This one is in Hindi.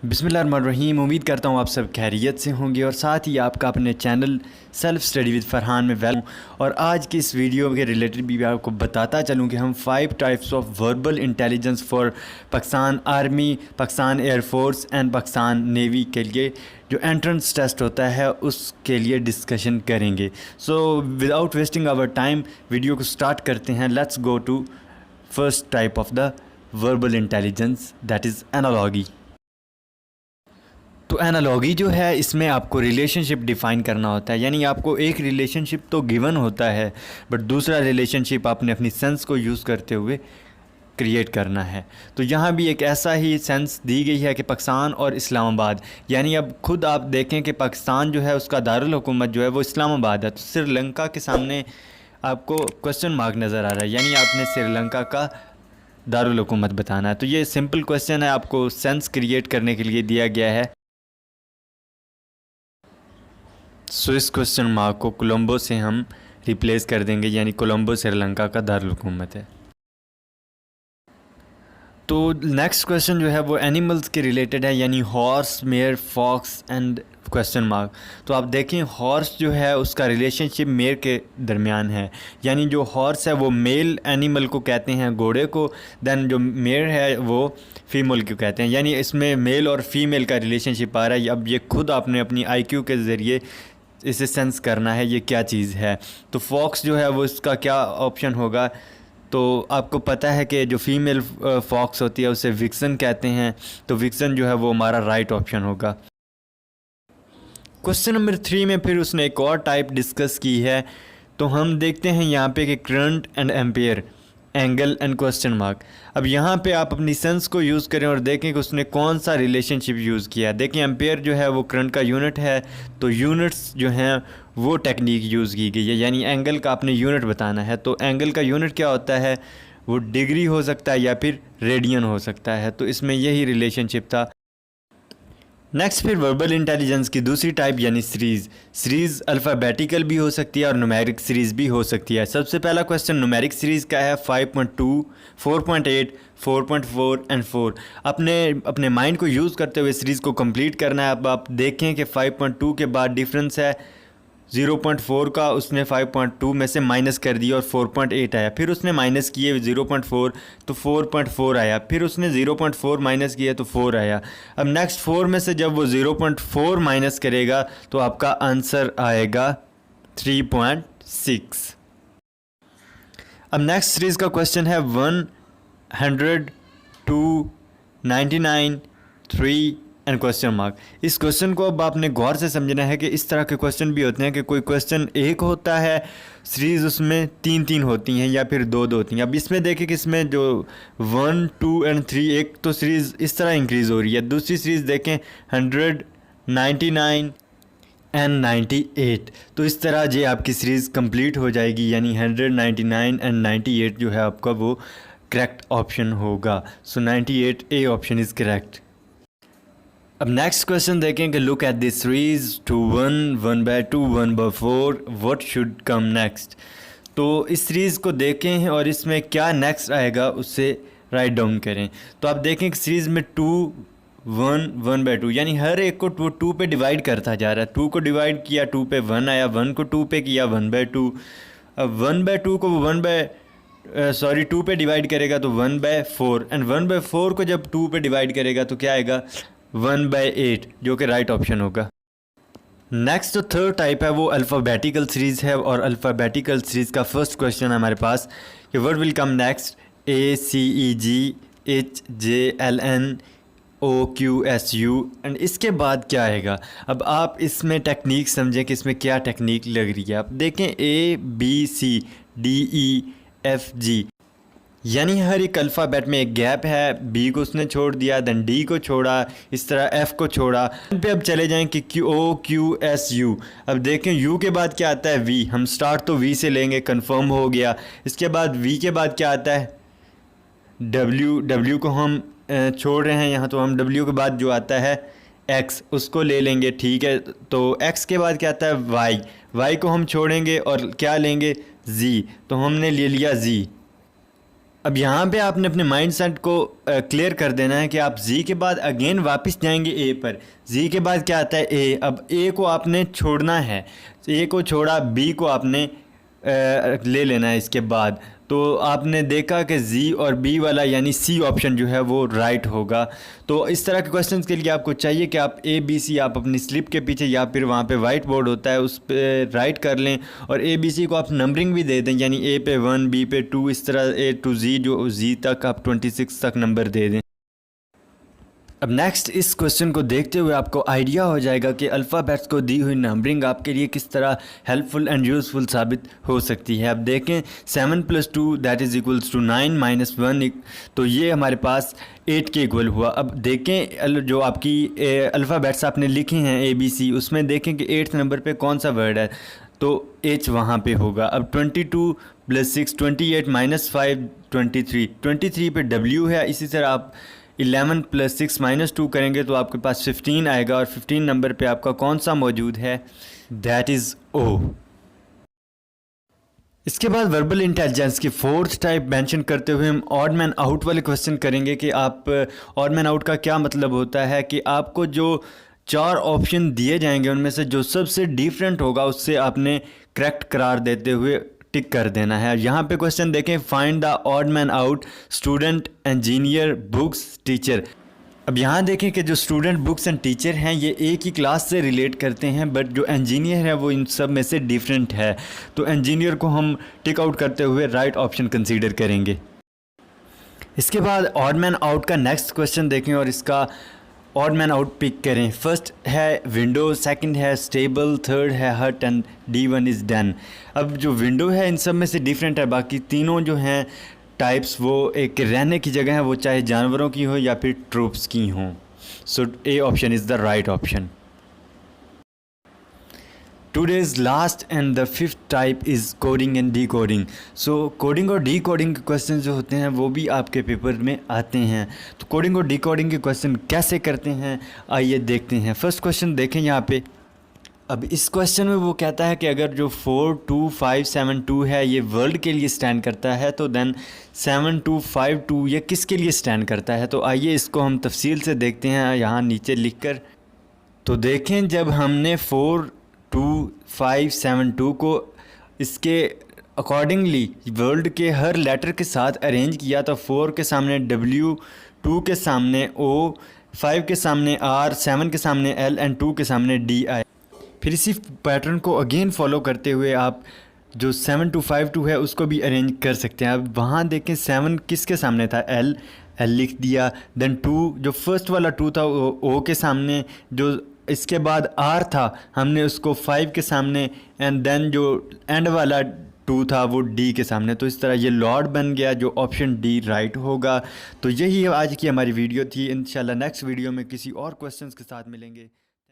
बिस्मिल्लाहिर्रहमानिर्रहीम। उम्मीद करता हूँ आप सब खैरियत से होंगे और साथ ही आपका अपने channel self study with Farhan में वेलकम। और आज की इस वीडियो के रिलेटेड भी आपको बताता चलूँ कि हम 5 types of verbal intelligence for Pakistan army, Pakistan air force and Pakistan navy के लिए जो एंट्रेंस टेस्ट होता है उसके लिए डिस्कशन करेंगे। So without wasting our time video को स्टार्ट करते हैं। Let's go to first type of the verbal intelligence, that is analogy. तो एनालॉगी जो है इसमें आपको रिलेशनशिप डिफ़ाइन करना होता है, यानी आपको एक रिलेशनशिप तो गिवन होता है बट दूसरा रिलेशनशिप आपने अपनी सेंस को यूज़ करते हुए क्रिएट करना है। तो यहाँ भी एक ऐसा ही सेंस दी गई है कि पाकिस्तान और इस्लामाबाद, यानी अब खुद आप देखें कि पाकिस्तान जो है उसका दारुल हुकूमत जो है वो इस्लामाबाद है, तो श्रीलंका के सामने आपको क्वेश्चन मार्क नज़र आ रहा है, यानी आपने श्रीलंका का दारुल हुकूमत बताना है। तो ये सिंपल क्वेश्चन है, आपको सेंस क्रिएट करने के लिए दिया गया है। सो इस क्वेश्चन मार्क को कोलंबो से हम रिप्लेस कर देंगे, यानी कोलंबो श्रीलंका का दारुल हुकूमत है। तो नेक्स्ट क्वेश्चन जो है वो एनिमल्स के रिलेटेड है, यानी horse, mare, fox and question mark. तो आप देखें हॉर्स जो है उसका रिलेशनशिप मेयर के दरमियान है, यानी जो हॉर्स है वो मेल एनिमल को कहते हैं, घोड़े को, दैन जो मेयर है वो फीमेल को कहते हैं, यानी इसमें मेल और फीमेल का रिलेशनशिप आ रहा है। अब ये खुद आपने अपनी आईक्यू के ज़रिए इसे सेंस करना है ये क्या चीज़ है। तो फॉक्स जो है वो इसका क्या ऑप्शन होगा, तो आपको पता है कि जो फीमेल फॉक्स होती है उसे विक्सन कहते हैं, तो विक्सन जो है वो हमारा राइट ऑप्शन होगा। क्वेश्चन नंबर 3 में फिर उसने एक और टाइप डिस्कस की है, तो हम देखते हैं यहाँ पे कि current and ampere, angle and question mark. अब यहाँ पे आप अपनी सेंस को यूज़ करें और देखें कि उसने कौन सा रिलेशनशिप यूज़ किया है। देखिए एम्पेयर जो है वो करंट का यूनिट है, तो यूनिट्स जो हैं वो टेक्निक यूज़ की गई है, यानी एंगल का आपने यूनिट बताना है। तो एंगल का यूनिट क्या होता है, वो डिग्री हो सकता है या फिर रेडियन हो सकता है, तो इसमें यही रिलेशनशिप था। नेक्स्ट फिर वर्बल इंटेलिजेंस की दूसरी टाइप यानी सीरीज़। सीरीज़ अल्फ़ाबेटिकल भी हो सकती है और न्यूमेरिक सीरीज़ भी हो सकती है। सबसे पहला क्वेश्चन न्यूमेरिक सीरीज़ का है 5.2, 4.8, 4.4 एंड 4। अपने माइंड को यूज़ करते हुए सीरीज़ को कंप्लीट करना है। अब आप देखें कि 5.2 के बाद डिफरेंस है 0.4 का, उसने 5.2 में से माइनस कर दिया और 4.8 आया, फिर उसने माइनस किए 0.4 तो 4.4 आया, फिर उसने 0.4 माइनस किया तो 4 आया। अब नेक्स्ट 4 में से जब वो 0.4 माइनस करेगा तो आपका आंसर आएगा 3.6। अब नेक्स्ट सीरीज़ का क्वेश्चन है 100, 2, 99, 3 एंड क्वेश्चन मार्क। इस क्वेश्चन को अब आपने गौर से समझना है कि इस तरह के क्वेश्चन भी होते हैं कि कोई क्वेश्चन एक होता है, सीरीज़ उसमें 3-3 होती हैं या फिर 2-2 होती हैं। अब इसमें देखें कि इसमें जो 1, 2 एंड 3, एक तो सीरीज़ इस तरह इंक्रीज़ हो रही है, दूसरी सीरीज़ देखें 100, 99 एंड 98, तो इस तरह जो आपकी सीरीज़ कंप्लीट हो जाएगी, यानी 100, 99 एंड 98 जो है आपका वो करेक्ट ऑप्शन होगा। सो 98 ए ऑप्शन इज़ करेक्ट। अब नेक्स्ट क्वेश्चन देखें कि look at this series 2-1, 1/2, 1/4, what should come next. तो इस सीरीज़ को देखें और इसमें क्या नेक्स्ट आएगा उससे राइट डाउन करें। तो आप देखें कि सीरीज़ में 2, 1, 1/2, यानी हर एक को 2 पे डिवाइड करता जा रहा है। 2 को डिवाइड किया 2 पे 1 आया, 1 को 2 पे किया 1/2। अब 1/2 को 2 पे डिवाइड करेगा तो 1/4 एंड 1/4 को जब 2 पे डिवाइड करेगा तो क्या आएगा 1/8, जो कि राइट ऑप्शन होगा। नेक्स्ट जो थर्ड टाइप है वो अल्फ़ाबेटिकल सीरीज़ है, और अल्फ़ाबेटिकल सीरीज़ का फर्स्ट क्वेश्चन है हमारे पास कि word will come next ACEG HJLNOQSU and इसके बाद क्या आएगा। अब आप इसमें टेक्निक समझें कि इसमें क्या टेक्निक लग रही है। आप देखें ABCDEFG, यानी हर एक अल्फ़ाबेट में एक गैप है, बी को उसने छोड़ दिया, देन डी को छोड़ा, इस तरह एफ़ को छोड़ा। पे अब चले जाएं कि QOQSU। अब देखें यू के बाद क्या आता है वी, हम स्टार्ट तो वी से लेंगे, कंफर्म हो गया। इसके बाद वी के बाद क्या आता है डब्ल्यू को हम छोड़ रहे हैं यहाँ, तो हम डब्ल्यू के बाद जो आता है एक्स उसको ले लेंगे, ठीक है। तो एक्स के बाद क्या आता है वाई को हम छोड़ेंगे और क्या लेंगे जी, तो हमने ले लिया जी। अब यहाँ पे आपने अपने माइंड सेट को क्लियर कर देना है कि आप जी के बाद अगेन वापस जाएंगे ए पर। जी के बाद क्या आता है ए। अब ए को आपने छोड़ना है, ए को छोड़ा, बी को आपने ले लेना है इसके बाद। तो आपने देखा कि जी और बी वाला यानी सी ऑप्शन जो है वो राइट होगा। तो इस तरह के क्वेश्चंस के लिए आपको चाहिए कि आप ए बी सी आप अपनी स्लिप के पीछे या फिर वहाँ पे वाइट बोर्ड होता है उस पर राइट कर लें, और ए बी सी को आप नंबरिंग भी दे दें, यानी ए पे 1, बी पे 2, इस तरह ए टू जी जो जी तक आप 26 तक नंबर दे दें। अब नेक्स्ट इस क्वेश्चन को देखते हुए आपको आइडिया हो जाएगा कि अल्फ़ाबेट्स को दी हुई नंबरिंग आपके लिए किस तरह हेल्पफुल एंड यूज़फुल साबित हो सकती है। अब देखें 7 + 2 दैट इज़ इक्वल्स टू 9 - 1, तो ये हमारे पास 8 के इक्वल हुआ। अब देखें जो आपकी अल्फ़ाबेट्स आपने लिखे हैं ABC, उसमें देखें कि 8th नंबर पे कौन सा वर्ड है, तो H वहाँ पे होगा। अब 22 + 6 28 - 5 23, 23 पे W है। इसी तरह आप 11 + 6 - 2 करेंगे तो आपके पास 15 आएगा, और 15 नंबर पे आपका कौन सा मौजूद है, दैट इज़ O। इसके बाद वर्बल इंटेलिजेंस की 4th टाइप मेंशन करते हुए हम ऑड मैन आउट वाले क्वेश्चन करेंगे कि आप ऑड मैन आउट का क्या मतलब होता है कि आपको जो 4 ऑप्शन दिए जाएंगे उनमें से जो सबसे डिफरेंट होगा उससे आपने करेक्ट करार देते हुए टिक कर देना है। यहाँ पे क्वेश्चन देखें, find the odd man out student, engineer, books, teacher. अब यहाँ देखें कि जो स्टूडेंट, बुक्स एंड टीचर हैं ये एक ही क्लास से रिलेट करते हैं, बट जो इंजीनियर है वो इन सब में से डिफरेंट है। तो इंजीनियर को हम टिक आउट करते हुए राइट ऑप्शन कंसीडर करेंगे। इसके बाद ऑड मैन आउट का नेक्स्ट क्वेश्चन देखें और इसका ऑड मैन आउट पिक करें। फर्स्ट है विंडो, सेकंड है स्टेबल, थर्ड है हट एंड D1 इज़ डन। अब जो विंडो है इन सब में से डिफरेंट है, बाकी तीनों जो हैं टाइप्स वो एक रहने की जगह है, वो चाहे जानवरों की हो या फिर ट्रूप्स की हों। So A option is the right option. Today's last and the 5th type is coding and decoding. सो कोडिंग और डी कोडिंग के क्वेश्चन जो होते हैं वो भी आपके पेपर में आते हैं। तो कोडिंग और डी कोडिंग के क्वेश्चन कैसे करते हैं आइए देखते हैं। फर्स्ट क्वेश्चन देखें यहाँ पे। अब इस क्वेश्चन में वो कहता है कि अगर जो 42572 है ये वर्ल्ड के लिए स्टैंड करता है तो देन 7252 ये किसके लिए स्टैंड करता है। तो आइए इसको हम तफसील से देखते हैं यहाँ नीचे लिखकर। तो देखें जब हमने 42572 को इसके अकॉर्डिंगली वर्ल्ड के हर लेटर के साथ अरेंज किया तो 4 के सामने W, 2 के सामने O, 5 के सामने R, 7 के सामने L एंड 2 के सामने D आए। फिर इसी पैटर्न को अगेन फॉलो करते हुए आप जो 7252 है उसको भी अरेंज कर सकते हैं। अब वहाँ देखें 7 किसके सामने था, L लिख दिया। देन 2 जो फर्स्ट वाला 2 था वो O के सामने, जो इसके बाद R था हमने उसको 5 के सामने, एंड देन जो एंड वाला 2 था वो D के सामने। तो इस तरह ये लॉर्ड बन गया, जो ऑप्शन D राइट होगा। तो यही आज की हमारी वीडियो थी। इंशाल्लाह नेक्स्ट वीडियो में किसी और क्वेश्चंस के साथ मिलेंगे।